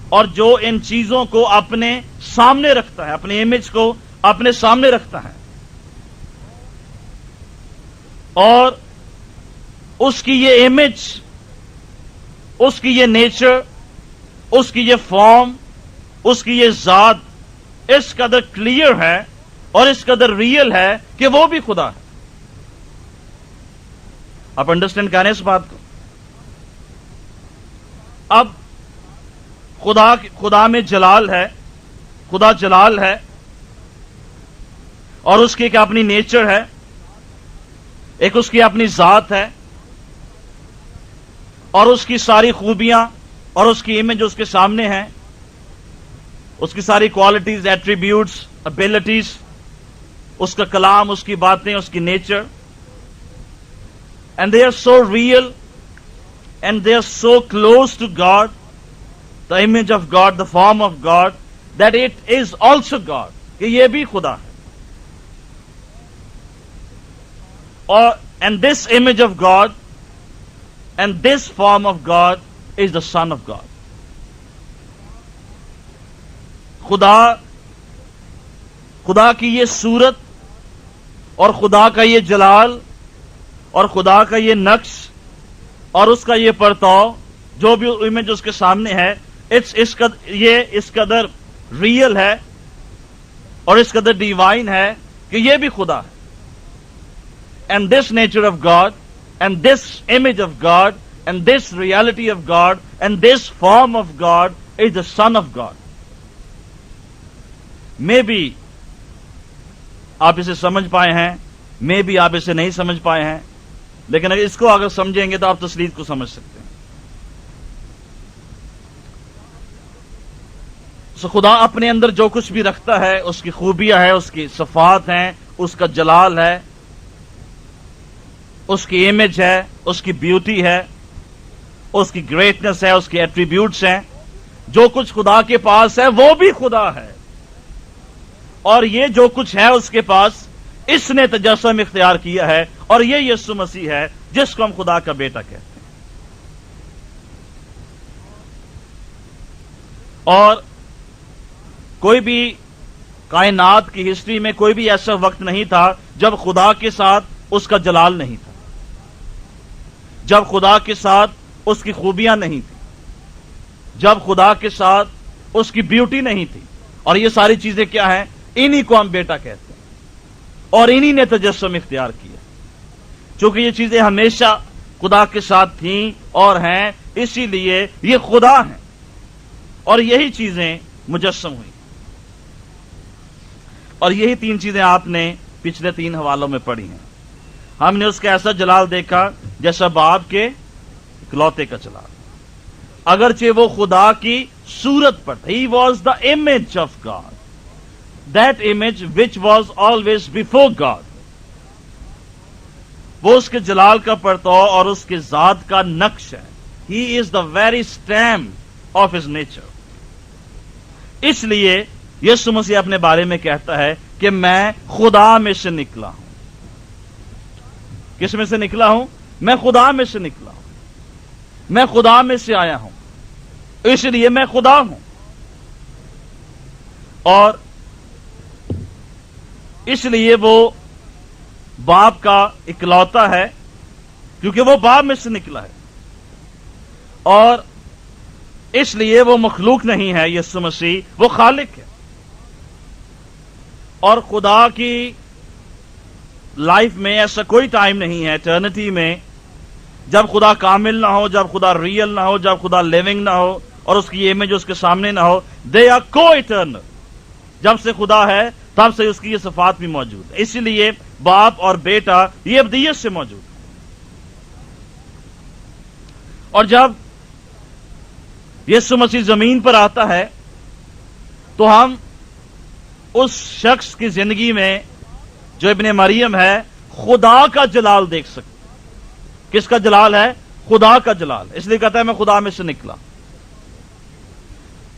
اور جو ان چیزوں کو اپنے سامنے رکھتا ہے، اپنی امیج کو اپنے سامنے رکھتا ہے، اور اس کی یہ امیج، اس کی یہ نیچر، اس کی یہ فارم، اس کی یہ ذات اس قدر کلیئر ہے اور اس قدر ریئل ہے کہ وہ بھی خدا ہے. آپ انڈرسٹینڈ کریں اس بات کو. اب خدا میں جلال ہے، خدا جلال ہے، اور اس کی ایک اپنی نیچر ہے، ایک اس کی اپنی ذات ہے، اور اس کی ساری خوبیاں اور اس کی امیج جو اس کے سامنے ہے، اس کی ساری کوالٹیز، ایٹریبیوٹس، ابیلٹیز، اس کا کلام، اس کی باتیں، اس کی nature. And they are so real and they are so close to God, the image of God, the form of God, that it is also God, کہ یہ بھی خدا ہے. And this image of God and this form of God is the Son of God. خدا کی یہ صورت اور خدا کا یہ جلال اور خدا کا یہ نقش اور اس کا یہ پرتاؤ، جو بھی امیج اس کے سامنے ہے، یہ اس قدر ریئل ہے اور اس قدر ڈیوائن ہے کہ یہ بھی خدا ہے. And this nature of God and this image of God and this reality of God and this form of God is the Son of God. Maybe آپ اسے سمجھ پائے ہیں، maybe آپ اسے نہیں سمجھ پائے ہیں، لیکن اس کو اگر سمجھیں گے تو آپ تسلیث کو سمجھ سکتے ہیں. خدا اپنے اندر جو کچھ بھی رکھتا ہے، اس کی خوبیاں ہیں، اس کی صفات ہیں، اس کا جلال ہے، اس کی امیج ہے، اس کی بیوٹی ہے، اس کی گریٹنس ہے، اس کی ایٹریبیوٹس ہیں. جو کچھ خدا کے پاس ہے وہ بھی خدا ہے، اور یہ جو کچھ ہے اس کے پاس، اس نے تجسم اختیار کیا ہے، اور یہ یسوع مسیح ہے جس کو ہم خدا کا بیٹا کہتے ہیں. اور کوئی بھی کائنات کی ہسٹری میں کوئی بھی ایسا وقت نہیں تھا جب خدا کے ساتھ اس کا جلال نہیں تھا، جب خدا کے ساتھ اس کی خوبیاں نہیں تھی، جب خدا کے ساتھ اس کی بیوٹی نہیں تھی. اور یہ ساری چیزیں کیا ہیں؟ انہی کو ہم بیٹا کہتے ہیں، اور انہی نے تجسم اختیار کیا. چونکہ یہ چیزیں ہمیشہ خدا کے ساتھ تھیں اور ہیں، اسی لیے یہ خدا ہیں، اور یہی چیزیں مجسم ہوئی. اور یہی تین چیزیں آپ نے پچھلے 3 حوالوں میں پڑھی ہیں. ہم نے اس کا ایسا جلال دیکھا جیسا باپ کے اکلوتے کا جلال، اگرچہ وہ خدا کی صورت پر تھا. He was the image of God, that image which was always before God. وہ اس کے جلال کا پرتاؤ اور اس کے ذات کا نقش ہے. He is the very stamp of his nature. اس لیے یسوع مسیح اپنے بارے میں کہتا ہے کہ میں خدا میں سے نکلا ہوں. کس میں سے نکلا ہوں؟ میں خدا میں سے نکلا ہوں. میں خدا میں سے آیا ہوں، اس لیے میں خدا ہوں. اور اس لیے وہ باپ کا اکلوتا ہے، کیونکہ وہ باپ میں سے نکلا ہے. اور اس لیے وہ مخلوق نہیں ہے. یسوع مسیح وہ خالق ہے. اور خدا کی لائف میں ایسا کوئی ٹائم نہیں ہے ایٹرنٹی میں جب خدا کامل نہ ہو، جب خدا ریئل نہ ہو، جب خدا لیونگ نہ ہو اور اس کی امیج اس کے سامنے نہ ہو. دے آر کو ایٹرنل. جب سے خدا ہے تب سے اس کی یہ صفات بھی موجود ہے. اسی لیے باپ اور بیٹا یہ ابدیت سے موجود ہے. اور جب یسوع مسیح زمین پر آتا ہے تو ہم اس شخص کی زندگی میں جو ابن مریم ہے خدا کا جلال دیکھ سکتے. کس کا جلال ہے؟ خدا کا جلال. اس لیے کہتا ہے میں خدا میں سے نکلا.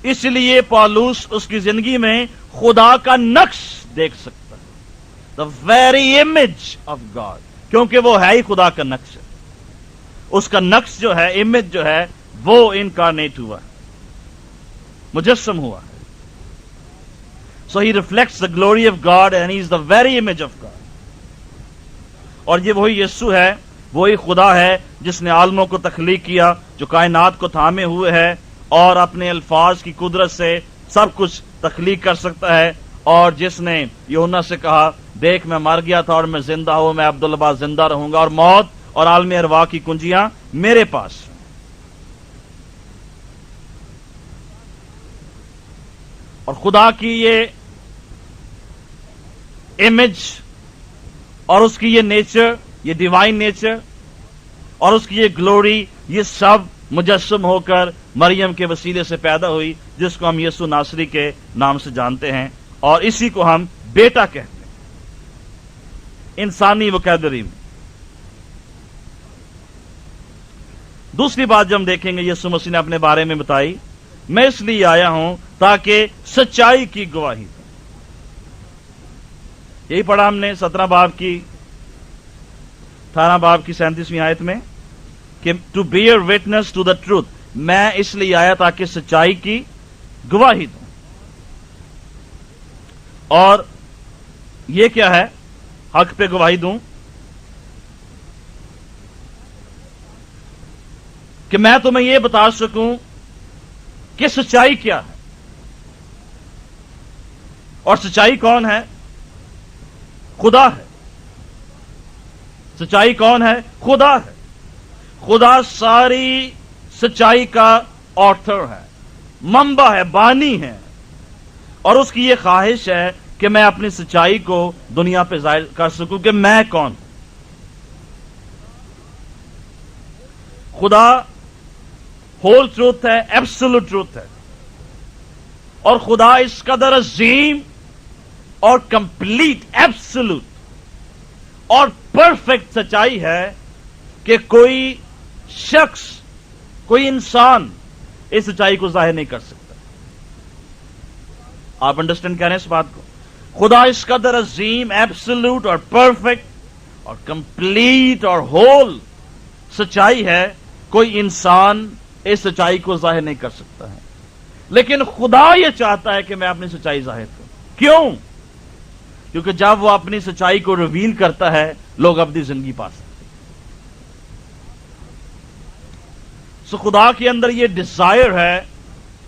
اس لیے پالوس اس کی زندگی میں خدا کا نقش دیکھ سکتا ہے. The very image of God, کیونکہ وہ ہے ہی خدا کا نقش ہے. اس کا نقش جو ہے، امیج جو ہے، وہ انکارنیٹ ہوا ہے، مجسم ہوا ہے. So he reflects the glory of God and he is the very image of God. اور یہ وہی یسوع ہے، وہی خدا ہے جس نے عالموں کو تخلیق کیا، جو کائنات کو تھامے ہوئے ہے اور اپنے الفاظ کی قدرت سے سب کچھ تخلیق کر سکتا ہے. اور جس نے یوحنا سے کہا دیکھ میں مر گیا تھا اور میں زندہ ہوں، میں عبدالبا زندہ رہوں گا، اور موت اور عالم ارواح کی کنجیاں میرے پاس. اور خدا کی یہ امیج اور اس کی یہ نیچر، یہ ڈیوائن نیچر اور اس کی یہ گلوری، یہ سب مجسم ہو کر مریم کے وسیلے سے پیدا ہوئی، جس کو ہم یسوع ناصری کے نام سے جانتے ہیں. اور اسی کو ہم بیٹا کہتے ہیں انسانی وکیبلری میں. دوسری بات جو ہم دیکھیں گے یسوع مسیح نے اپنے بارے میں بتائی، میں اس لیے آیا ہوں تاکہ سچائی کی گواہی دوں. یہی پڑھا ہم نے 17 باب کی 18 باب کی 37ویں آیت میں کہ to bear witness to the truth. میں اس لیے آیا تاکہ سچائی کی گواہی دوں. اور یہ کیا ہے؟ حق پہ گواہی دوں کہ میں تمہیں یہ بتا سکوں کہ سچائی کیا ہے. اور سچائی کون ہے؟ خدا ہے. سچائی کون ہے؟ خدا ہے. خدا ساری سچائی کا آتھر ہے، منبع ہے، بانی ہے. اور اس کی یہ خواہش ہے کہ میں اپنی سچائی کو دنیا پہ ظاہر کر سکوں کہ میں کون ہوں. خدا ہول ٹروتھ ہے، ایبسولوٹ ٹروتھ ہے. اور خدا اس قدر عظیم اور کمپلیٹ، ایبسولوٹ اور پرفیکٹ سچائی ہے کہ کوئی شخص، کوئی انسان اس سچائی کو ظاہر نہیں کر سکتا. آپ انڈرسٹینڈ کریں اس بات کو؟ خدا اس قدر عظیم، ایبسولوٹ اور پرفیکٹ اور کمپلیٹ اور ہول سچائی ہے، کوئی انسان اس سچائی کو ظاہر نہیں کر سکتا ہے. لیکن خدا یہ چاہتا ہے کہ میں اپنی سچائی ظاہر کروں. کیوں؟ کیونکہ جب وہ اپنی سچائی کو ریویل کرتا ہے لوگ اپنی زندگی پا سکتے. سو خدا کے اندر یہ ڈیزائر ہے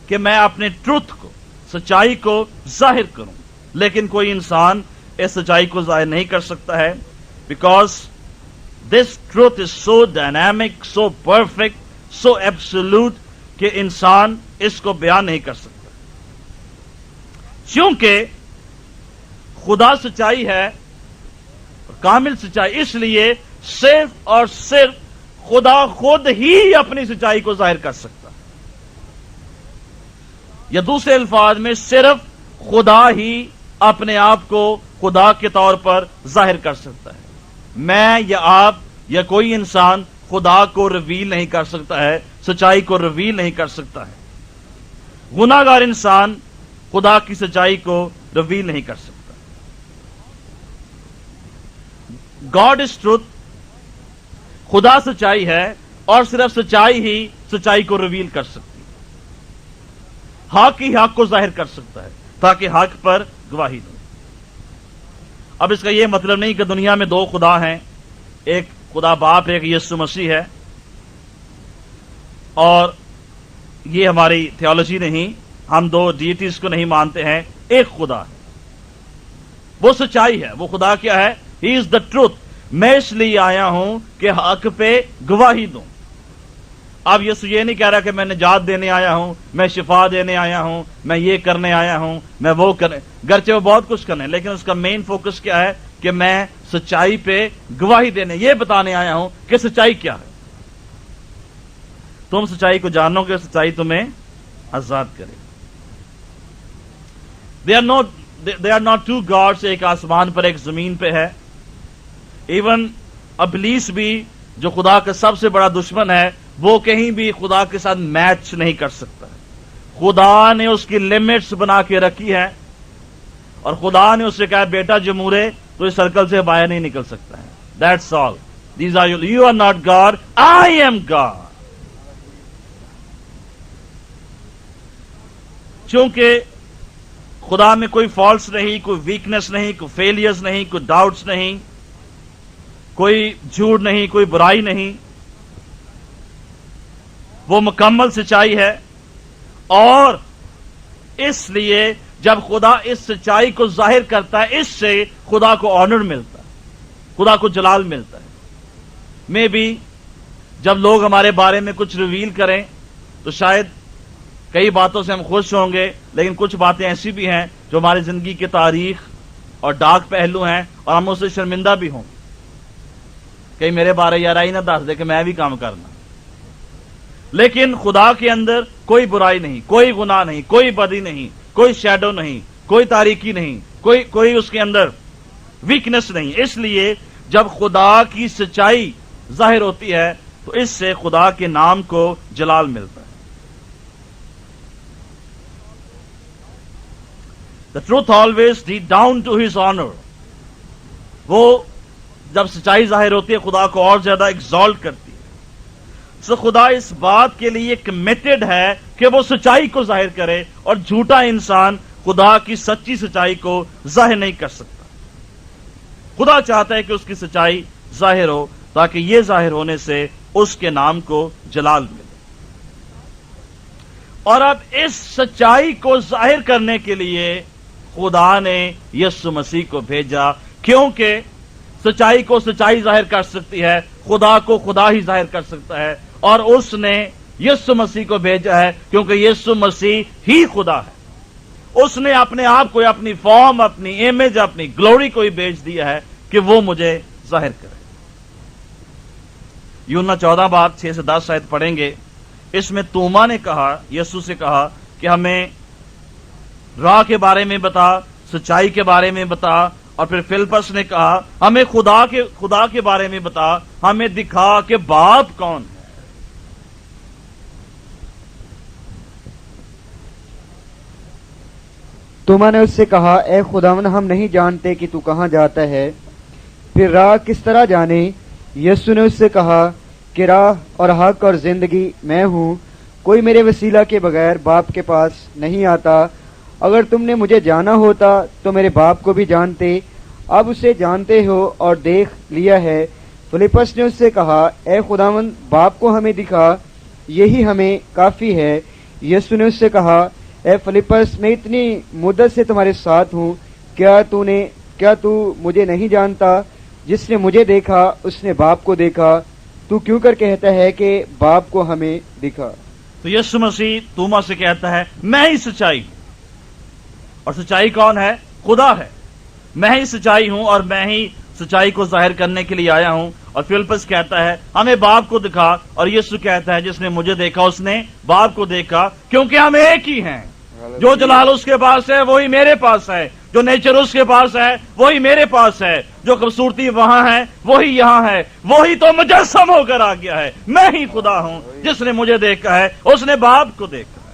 کہ میں اپنے ٹروتھ کو، سچائی کو ظاہر کروں. لیکن کوئی انسان اس سچائی کو ظاہر نہیں کر سکتا ہے، because this truth is so dynamic, so perfect, so absolute کہ انسان اس کو بیان نہیں کر سکتا. چونکہ خدا سچائی ہے، کامل سچائی، اس لیے صرف اور صرف خدا خود ہی اپنی سچائی کو ظاہر کر سکتا ہے. یا دوسرے الفاظ میں صرف خدا ہی اپنے آپ کو خدا کے طور پر ظاہر کر سکتا ہے. میں یا آپ یا کوئی انسان خدا کو ریویل نہیں کر سکتا ہے، سچائی کو ریویل نہیں کر سکتا ہے. گناہگار انسان خدا کی سچائی کو ریویل نہیں کر سکتا. گاڈ از ٹروتھ، خدا سچائی ہے، اور صرف سچائی ہی سچائی کو ریویل کر سکتی ہے. حق ہی حق کو ظاہر کر سکتا ہے تاکہ حق پر گواہی دے. اب اس کا یہ مطلب نہیں کہ دنیا میں دو خدا ہیں، ایک خدا باپ، ایک یسوع مسیح ہے، اور یہ ہماری تھیولوجی نہیں، ہم دو ڈیٹیز کو نہیں مانتے ہیں، ایک خدا ہے، وہ سچائی ہے. وہ خدا کیا ہے؟ ہی از دا ٹروتھ. میں اس لیے آیا ہوں کہ حق پہ گواہی دوں. اب یسوع یہ نہیں کہہ رہا کہ میں نجات دینے آیا ہوں، میں شفا دینے آیا ہوں، میں یہ کرنے آیا ہوں، میں وہ کرنے، گرچہ وہ بہت کچھ کرنے، لیکن اس کا مین فوکس کیا ہے کہ میں سچائی پہ گواہی دینے، یہ بتانے آیا ہوں کہ سچائی کیا ہے. تم سچائی کو جانو گے، سچائی تمہیں آزاد کرے. They are not two gods. ایک آسمان پر ایک زمین پہ ہے. ایون ابلیس بھی جو خدا کا سب سے بڑا دشمن ہے، وہ کہیں بھی خدا کے ساتھ میچ نہیں کر سکتا. خدا نے اس کی لمٹس بنا کے رکھی ہے، اور خدا نے اس سے کہا بیٹا جو مرے تو اس سرکل سے باہر نہیں نکل سکتا ہے. That's all. These are you are not God. I am God. چونکہ خدا میں کوئی فالس نہیں، کوئی ویکنس نہیں، کوئی فیلیئرز نہیں، کوئی ڈاؤٹس نہیں، کوئی جھوٹ نہیں، کوئی برائی نہیں. وہ مکمل سچائی ہے، اور اس لیے جب خدا اس سچائی کو ظاہر کرتا ہے، اس سے خدا کو آنر ملتا ہے، خدا کو جلال ملتا ہے. میں بھی جب لوگ ہمارے بارے میں کچھ ریویل کریں تو شاید کئی باتوں سے ہم خوش ہوں گے، لیکن کچھ باتیں ایسی بھی ہیں جو ہماری زندگی کی تاریخ اور ڈارک پہلو ہیں، اور ہم اس سے شرمندہ بھی ہوں. کہیں میرے بارے یار ہی نہ دس دے کہ میں بھی کام کرنا. لیکن خدا کے اندر کوئی برائی نہیں، کوئی گناہ نہیں، کوئی بدی نہیں، کوئی شیڈو نہیں، کوئی تاریکی نہیں، کوئی اس کے اندر ویکنس نہیں. اس لیے جب خدا کی سچائی ظاہر ہوتی ہے تو اس سے خدا کے نام کو جلال ملتا ہے. The truth always lead down to his honor. وہ جب سچائی ظاہر ہوتی ہے خدا کو اور زیادہ ایگزالٹ کرتی ہے. سو خدا اس بات کے لیے کمیٹڈ ہے کہ وہ سچائی کو ظاہر کرے، اور جھوٹا انسان خدا کی سچی سچائی کو ظاہر نہیں کر سکتا. خدا چاہتا ہے کہ اس کی سچائی ظاہر ہو تاکہ یہ ظاہر ہونے سے اس کے نام کو جلال ملے. اور اب اس سچائی کو ظاہر کرنے کے لیے خدا نے یسوع مسیح کو بھیجا، کیونکہ سچائی کو سچائی ظاہر کر سکتی ہے، خدا کو خدا ہی ظاہر کر سکتا ہے. اور اس نے یسوع مسیح کو بھیجا ہے کیونکہ یسوع مسیح ہی خدا ہے. اس نے اپنے آپ کو، اپنی فارم، اپنی امیج، اپنی گلوری کو ہی بھیج دیا ہے کہ وہ مجھے ظاہر کرے. یوحنا 14 باب 6 سے 10 آیت پڑھیں گے. اس میں توما نے کہا، یسوع سے کہا کہ ہمیں راہ کے بارے میں بتا، سچائی کے بارے میں بتا. اور پھر فلپس نے کہا ہمیں خدا کے بارے میں بتا، ہمیں دکھا کہ باپ کون ہے.
توما نے اس سے کہا اے خداوند ہم نہیں جانتے کہ تو کہاں جاتا ہے، پھر راہ کس طرح جانے؟ یسوع نے اس سے کہا کہ راہ اور حق اور زندگی میں ہوں، کوئی میرے وسیلہ کے بغیر باپ کے پاس نہیں آتا. اگر تم نے مجھے جانا ہوتا تو میرے باپ کو بھی جانتے، اب اسے جانتے ہو اور دیکھ لیا ہے. فلپس نے اس سے کہا اے خداوند باپ کو ہمیں دکھا، یہی ہمیں کافی ہے. یسوع نے اس سے کہا اے فلپس میں اتنی مدت سے تمہارے ساتھ ہوں، کیا تو مجھے نہیں جانتا؟ جس نے مجھے دیکھا اس نے باپ کو دیکھا. تو کیوں کر کہتا ہے کہ باپ کو ہمیں دکھا؟
تو یسوع مسیح توما سے کہتا ہے میں ہی سچائی ہوں. اور سچائی کون ہے؟ خدا ہے. میں ہی سچائی ہوں اور میں ہی سچائی کو ظاہر کرنے کے لیے آیا ہوں. اور فلپس کہتا ہے ہمیں باپ کو دکھا، اور یسوع کہتا ہے جس نے مجھے دیکھا اس نے باپ کو دیکھا، کیونکہ ہم ایک ہی ہیں. جو جلال اس کے پاس ہے وہی میرے پاس ہے، جو نیچر اس کے پاس ہے وہی میرے پاس ہے، جو خوبصورتی وہاں ہے وہی یہاں ہے، وہی تو مجسم ہو کر آ گیا ہے. میں ہی خدا ہوں. جس نے مجھے دیکھا ہے اس نے باپ کو دیکھا ہے.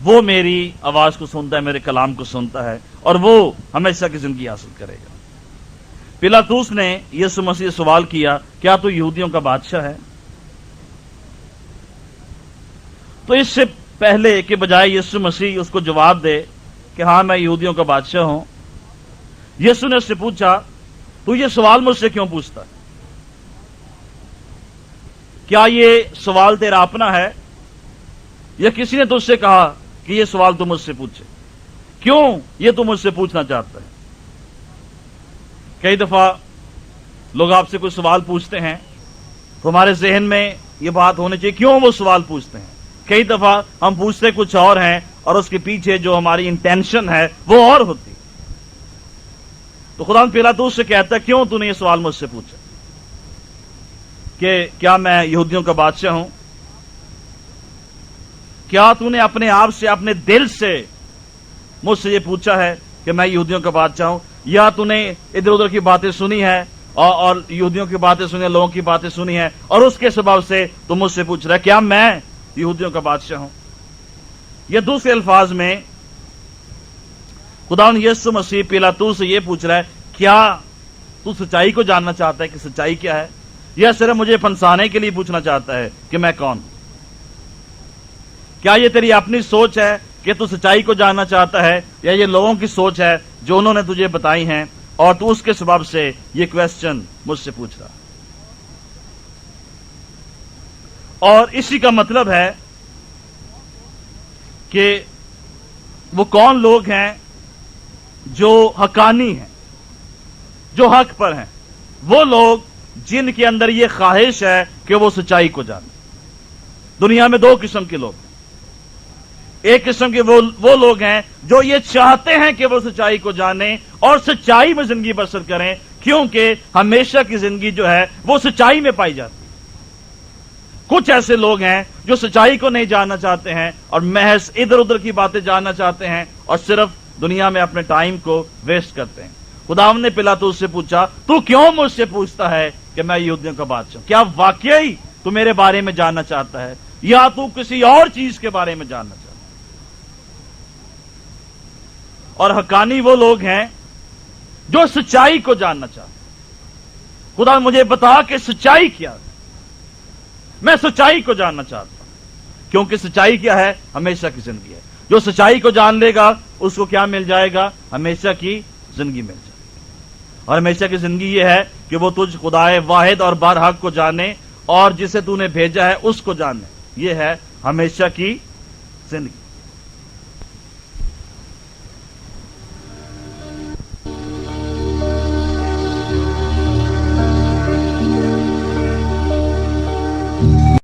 وہ میری آواز کو سنتا ہے, میرے کلام کو سنتا ہے, اور وہ ہمیشہ کی زندگی حاصل کرے گا. پلاطوس نے یسوع مسیح سے سوال کیا, کیا تو یہودیوں کا بادشاہ ہے؟ تو اس سے پہلے کہ بجائے یسوع مسیح اس کو جواب دے کہ ہاں میں یہودیوں کا بادشاہ ہوں, یسوع نے اس سے پوچھا, تو یہ سوال مجھ سے کیوں پوچھتا ہے؟ کیا یہ سوال تیرا اپنا ہے یا کسی نے تجھ سے کہا کہ یہ سوال تو مجھ سے پوچھے؟ کیوں یہ تو مجھ سے پوچھنا چاہتا ہے؟ کئی دفعہ لوگ آپ سے کوئی سوال پوچھتے ہیں تو ہمارے ذہن میں یہ بات ہونی چاہیے کیوں وہ سوال پوچھتے ہیں. کئی دفعہ ہم پوچھتے کچھ اور ہیں اور اس کے پیچھے جو ہماری انٹینشن ہے وہ اور ہوتی. تو خدا پلاطوس سے کہتا ہے, کیوں تو نے یہ سوال مجھ سے پوچھا کہ کیا میں یہودیوں کا بادشاہ ہوں؟ کیا تو نے اپنے آپ سے, اپنے دل سے مجھ سے یہ پوچھا ہے کہ میں یہودیوں کا بادشاہ ہوں, یا تو نے ادھر ادھر کی باتیں سنی ہے اور یہودیوں کی باتیں سنی, لوگوں کی باتیں سنی ہے, اور اس کے سبب سے تو مجھ سے پوچھ رہا ہے کیا میں یہودیوں کا بادشاہ ہوں؟ یا دوسرے الفاظ میں خداوند یسوع مسیح پلاطوس سے یہ پوچھ رہا ہے, کیا تو سچائی کو جاننا چاہتا ہے کہ سچائی کیا ہے, یا صرف مجھے پھنسانے کے لیے پوچھنا چاہتا ہے کہ میں کون ہوں؟ کیا یہ تیری اپنی سوچ ہے کہ تو سچائی کو جاننا چاہتا ہے, یا یہ لوگوں کی سوچ ہے جو انہوں نے تجھے بتائی ہیں اور تو اس کے سبب سے یہ کویسچن مجھ سے پوچھ رہا؟ اور اسی کا مطلب ہے کہ وہ کون لوگ ہیں جو حقانی ہیں, جو حق پر ہیں, وہ لوگ جن کے اندر یہ خواہش ہے کہ وہ سچائی کو جانیں. دنیا میں دو قسم کے لوگ ہیں. ایک قسم کے وہ لوگ ہیں جو یہ چاہتے ہیں کہ وہ سچائی کو جانیں اور سچائی میں زندگی بسر کریں, کیونکہ ہمیشہ کی زندگی جو ہے وہ سچائی میں پائی جاتی ہے. کچھ ایسے لوگ ہیں جو سچائی کو نہیں جاننا چاہتے ہیں اور محض ادھر ادھر کی باتیں جاننا چاہتے ہیں اور صرف دنیا میں اپنے ٹائم کو ویسٹ کرتے ہیں. خداوند نے پلاطوس سے پوچھا, تو کیوں مجھ سے پوچھتا ہے کہ میں یہودیوں کا بادشاہ ہوں؟ کیا واقعی تو میرے بارے میں جاننا چاہتا ہے یا تو کسی اور چیز کے بارے میں جاننا چاہتا ہے؟ اور حقانی وہ لوگ ہیں جو سچائی کو جاننا چاہتے ہیں. خدا مجھے بتا کہ سچائی کیا ہے, میں سچائی کو جاننا چاہتا ہوں, کیونکہ سچائی کیا ہے؟ ہمیشہ کی زندگی ہے. جو سچائی کو جان لے گا اس کو کیا مل جائے گا؟ ہمیشہ کی زندگی مل جائے گی. اور ہمیشہ کی زندگی یہ ہے کہ وہ تجھ خدائے واحد اور برحق کو جانے اور جسے تو نے بھیجا ہے اس کو جانے. یہ ہے ہمیشہ کی زندگی.